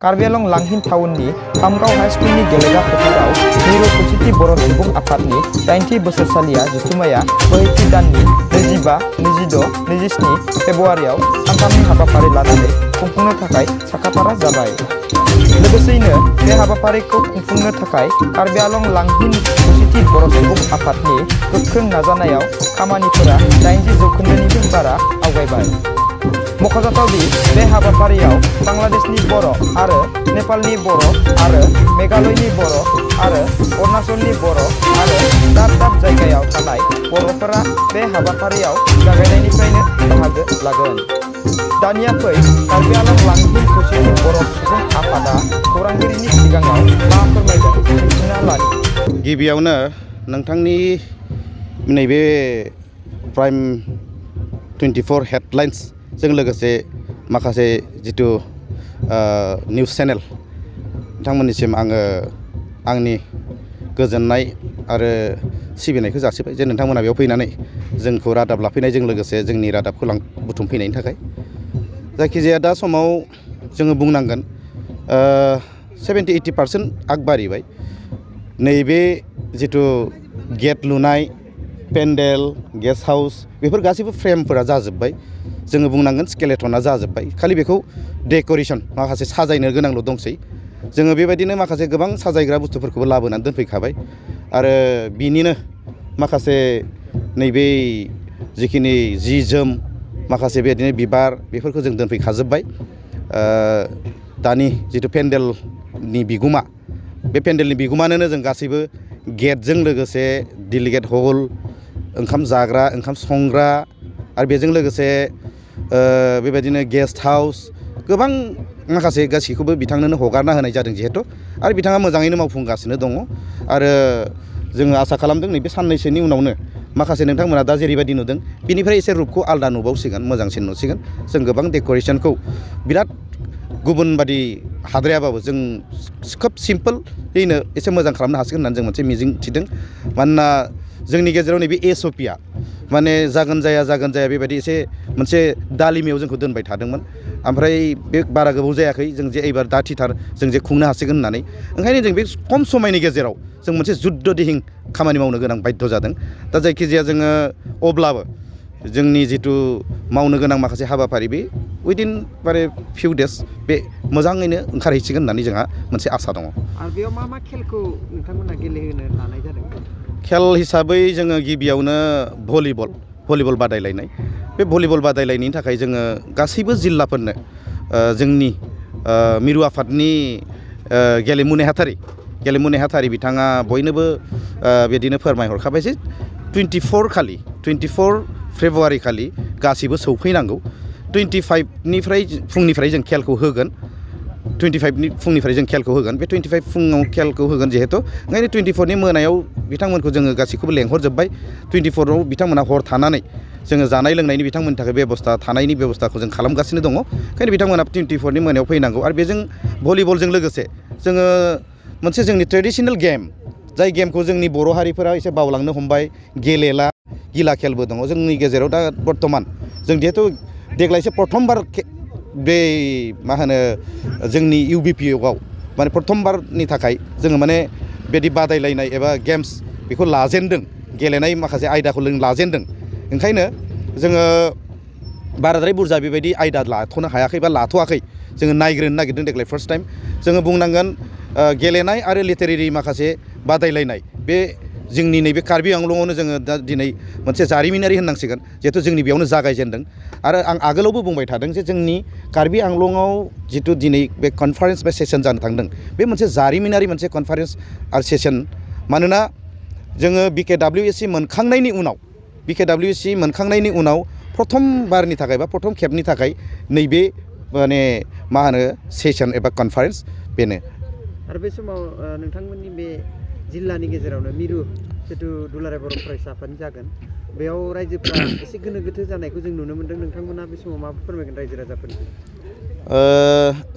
कार्बि आंलं लांहिन टाउननि खामगाव हाई स्कुलनि गेलेग्रा फोथाराव मिरु खौसेथि बर' सुबुं आफादनि 80 बोसोरसालिया जथुम्माया बोहैथि दाननि 25, 26, 27 फेब्रुवारियाव सानथामनि हाबाफारि लानानै खुंफुंनो थाखाय साखाफारा जाबाय। लोगोसेयैनो बे हाबाफारिखौ खुंफुंनो थाखाय कार्बि आंलं लांहिन खौसेथि बर' सुबुं आफादनि गोख्रों नाजानायाव खामानिफोरा 80% बारा आवगायबाय। मख'जाथाव दि बे हाबाफारियाव बांलादेशनि बर' आरो नेपालनि बर' आरो मेघालयनि बर' आरो अरुणाचलनि बर' आरो दाब दाब जायगायाव थानाय बर'फोरा बे हाबाफारियाव जागायनायनिफ्रायनो बाहागो लागोन। दानिया फै कार्बि आंलं लांहिन खौसेथि बर' सुबुं आफादा खौरांगिरिनि सिगाङाव मा फोरमायदों मिथिना लानि। गिबियावनो नोंथांनि नैबे प्राइम 24 हेडलाइन्स जों लोगोसे माखासे जितु निउज चेनेल बिथांमोननिसिम आङो आंनि गोजोननाय आरो सिबिनायखौ जासिबाय जे नोंथांमोना बेयाव फैनानै जोंखौ रादाब लाफैनायजों लोगोसे जोंनि रादाबखौ बुथुमफैनायनि थाखाय। जायखिजाया दा समाव जोङो बुंनांगोन 70-80% आगबारिबाय। नैबे जितु गेट लुनाय, पेन्डेल, गेस्ट हाउस बेफोर गासैबो फ्रेमफोरा जाजोब्बाय। जोङो बुंनांगोन स्केलेटना जाजोब्बाय, खालि बेखौ डेक'रेसन माखासे साजायनो गोनांल' दंसै। जोङो बेबायदिनो माखासे गोबां साजायग्रा बुस्थुफोरखौबो लाबोनानै दोनफैखाबाय आरो बिनिनो माखासे नैबे जिखिनि जि जोम माखासे बेबायदिनो बिबार बेफोरखौ जों दोनफैखाजोब्बाय। दानि जितु पेन्डेलनि बिगुमा, बे पेन्डेलनि बिगुमानोनो जों गासैबो गेटजों लोगोसे डेलिगेट हल, ओंखाम जाग्रा, ओंखाम संग्रा आरो बेजों लोगोसे बेबायदिनो गेस्ट हाउस गोबां माखासे गासैखौबो बिथांनोनो हगारना होनाय जादों जिहेतु, आरो बिथाङा मोजाङैनो मावफुंगासिनो दङ। आरो जोङो आसा खालामदों नैबे साननैसोनि उनावनो माखासे नोंथांमोना दा जेरैबायदि नुदों बिनिफ्राय एसे रुपखौ आलदा नुबावसिगोन, मोजांसिन नुसिगोन। जों गोबां डेक'रेसनखौ बिराद गुबुन बादि हाद्रायाबाबो जों खोब सिम्पोलैनो एसे मोजां खालामनो हासिगोन होननानै जों मोनसे मिजिं थिदों। मानोना जोंनि गेजेराव नैबे एसअपिआ माने जागोन जाया बेबायदि एसे मोनसे दालिमायाव जोंखौ दोनबाय थादोंमोन। ओमफ्राय बे बारा गोबाव जायाखै जों जे एबार दाथिथार जों जे खुंनो हासिगोन होननानै। ओंखायनो जों बे खम समायनि गेजेराव जों मोनसे जुद्ध दिहिं खामानि मावनो गोनां बाध्य जादों। दा जायखिजाया जोङो अब्लाबो जोंनि जितु मावनो गोनां माखासे हाबाफारि बे उइदिन माने फिउ डेज बे मोजाङैनो ओंखारहैसिगोन होननानै जोंहा मोनसे आसा दङ। आरो बेयाव मा खेलखौ नोंथांमोना गेलेहोनो लानाय जादों? खेल हिसाबै जोङो गिबियावनो भलिबल बादायलायनाय। बे भलिबल बादायलायनायनि थाखाय जोङो गासैबो जिल्लाफोरनो जोंनि मिरु आफादनि गेलेमु नेहाथारि बिथाङा बयनोबो बिदिनो फोरमायहरखाबाय जे 24 फेब्रुवारि खालि गासैबो सौफैनांगौ। 25निफ्राय फुंनिफ्राय जों खेलखौ होगोन। 25नि फुंनिफ्राय जों खेलखौ होगोन। बे 25 फुङाव खेलखौ होगोन जिहेतु, ओंखायनो 24नि मोनायाव बिथांमोनखौ जोङो गासैखौबो लेंहरजोब्बाय। 24आव बिथांमोना हर थानानै जोङो जानाय लोंनायनि बिथांमोननि थाखाय बेबस्था, थानायनि बेबस्थाखौ जों खालामगासिनो दङ। ओंखायनो बिथांमोना 24नि मोनायाव फैनांगौ। आरो बेजों भलिबलजों लोगोसे जोङो मोनसे जोंनि ट्रेडिसनेल गेम, जाय गेमखौ जोंनि बर' हारिफोरा एसे बावलांनो हमबाय, गेलेला, गिला खेलबो दङ जोंनि गेजेराव दा बर्थमान। जों जिहेतु देग्लायसो प्रथमबार बे मा होनो जोंनि UBPआव माने प्रथमबारनि थाखाय जोङो माने बिदि बादायलायनाय एबा गेम्स बेखौ लाजेनदों, गेलेनाय माखासे आयदाखौ जों लाजेनदों। ओंखायनो जोङो बाराद्राय बुरजा बेबायदि आयदा लाथ'नो हायाखै बा लाथ'वाखै। जोङो नायग्रोनो नागिरदों देग्लाय फार्स्ट टाइम। जोङो बुंनांगोन गेलेनाय आरो लिटारेरि माखासे बादायलायनाय बे जोंनि नैबे कार्बि आंलंआवनो जोङो दा दिनै मोनसे जारिमिनारि होननांसिगोन, जिहेतु जोंनि बेयावनो जागायजेनदों। आरो आं आगोलावबो बुंबाय थादों जे जोंनि कार्बि आंलंआव जितु दिनै बे कनफारेन्स बा सेसन जानो थांदों, बे मोनसे जारिमिनारि मोनसे कनफारेन्स आरो सेसन। मानोना जोङो BKWSC मोनखांनायनि उनाव प्रथमबारनि थाखाय बा प्रथम खेबनि थाखाय नैबे माने मा होनो सेसन एबा कनफारेन्स बेनो। आरो बे समाव नोंथांमोननि बे जिल्लानि गेजेरावनो मिरु जितु दुलाराय बर' फरायसा आफादनि जागोन, बेयाव रायजोफ्रा एसे गोनो गोथो जानायखौ जों नुनो मोन्दों। नोंथांमोना बे समाव मा फोरमायगोन रायजो राजाफोरनि?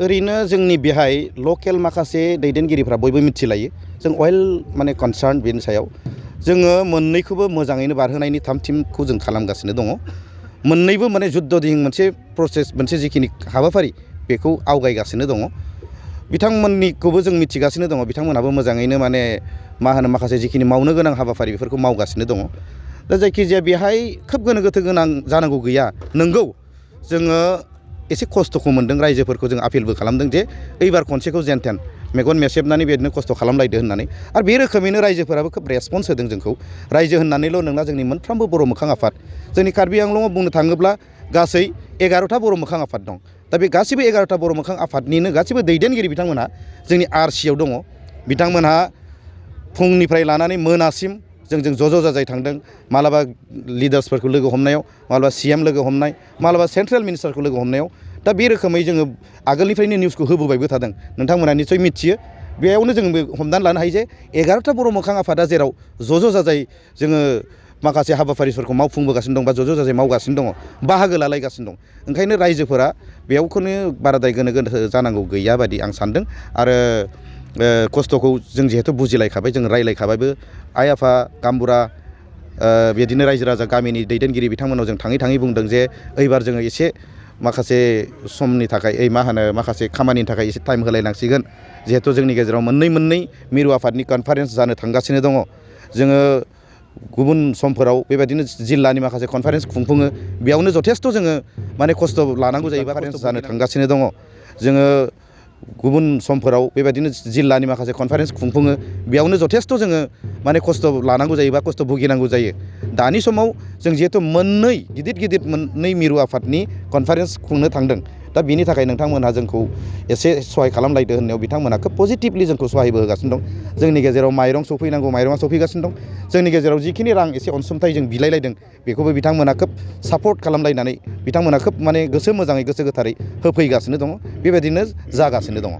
ओरैनो जोंनि बेहाय लकेल माखासे दैदेनगिरिफ्रा बयबो मिथिलायो। जों अवेल माने कनसार्न बेनि सायाव जोङो मोननैखौबो मोजाङैनो बारहोनायनि थामथिमखौ जों खालामगासिनो दङ। मोननैबो माने जुद्ध दिहिं मोनसे प्रसेस, मोनसे जिखिनि हाबाफारि बेखौ आवगायगासिनो दङ। बिथांमोननिखौबो जों मिथिगासिनो दङ बिथांमोनहाबो मोजाङैनो माने मा होनो माखासे जिखिनि मावनो गोनां हाबाफारि बेफोरखौ मावगासिनो दङ दा जायखिजाया बेहाय खोब गोनो गोथो गोनां जानांगौ गैया नंगौ जोङो एसे खस्थ'खौ मोन्दों रायजोफोरखौ जों आपिलबो खालामदों जे एबार खनसेखौ जेनथेन मेगन मेसेबनानै बेदिनो खस्थ' खालामलायदो होननानै आरो बे रोखोमैनो रायजोफोराबो खोब रेसपन्स होदों जोंखौ रायजो होननानैल' नङा जोंनि मोनफ्रोमबो बर' मोखां आफाद जोंनि कार्बि आंलंआव बुंनो थाङोब्ला गासै 11टा बर' मोखां आफाद दं दा बे गासैबो 11टा बर' मोखां आफादनिनो गासैबो दैदेनगिरि बिथांमोनहा जोंनि आरसिआव दङ बिथांमोनहा फुंनिफ्राय लानानै मोनासिम जोंजों ज' जाजाय थांदों मालाबा लिडार्सफोरखौ लोगो हमनायाव मालाबा CM लोगो हमनाय मालाबा सेन्ट्रेल मिनिस्टारखौ लोगो हमनायाव दा बे रोखोमै जोङो आगोलनिफ्रायनो निउसखौ होबोबायबो थादों नोंथांमोना निसय मिथियो बेयावनो जों हमनानै लानो हायो जे 11टा बर' मोखां आफादा जेराव ज' जाजाय जोङो माखासे हाबाफारिफोरखौ मावफुंबोगासिनो दं बा ज' जाजाय मावगासिनो दङ बाहागो लालायगासिनो दं ओंखायनो रायजोफोरा बेयावखौनो बाराद्राय गोनो गोथो जानांगौ गैया बादि आं सानदों आरो खस्थ'खौ जों जिहेतु बुजिलायखाबाय जों रायलायखाबायबो आइ आफा गामबुरा बिदिनो रायजो राजा गामिनि दैदेनगिरि बिथांमोनाव जों थाङै थाङै बुंदों जे एबार जोङो एसे माखासे समनि थाखाय मा होनो माखासे खामानिनि थाखाय एसे टाइम होलायनांसिगोन जिहेतु जोंनि गेजेराव मोननै मिरु आफादनि कनफारेन्स जानो थांगासिनो दङ जोङो गुबुन समफोराव बेबायदिनो जिल्लानि माखासे कनफारेन्स खुंफुङो बेयावनो जथेस्थ' जोङो माने खस्थ' लानांगौ जायोबा कनफारेन्स जानो थांगासिनो दङ जोङो गुबुन समफोराव बेबायदिनो जिल्लानि माखासे कनफारेन्स खुंफुङो बेयावनो जथेस्थ' जोङो माने खस्थ' लानांगौ जायोबा खस्थ' भुगिनांगौ जायो दानि समाव जों जिहेतु गिदिर मोननै मिरु आफादनि कनफारेन्स खुंनो थांदों दा बिनि थाखाय नोंथांमोनहा जोंखौ एसे सहाय खालामलायदो होननायाव बिथांमोनहा खोब पजिटिभलि जोंखौ सहायबो होगासिनो दं जोंनि गेजेराव माइरं सफैनांगौ माइरङा सफैगासिनो दं जोंनि गेजेराव जिखिनि रां एसे अनसुंथाइ जों बिलायलायदों बेखौबो बिथांमोनहा खोब सापर्ट खालामलायनानै बिथांमोनहा खोब माने गोसो मोजाङै गोसो गोथारै होफैगासिनो दङ बेबायदिनो जागासिनो दङ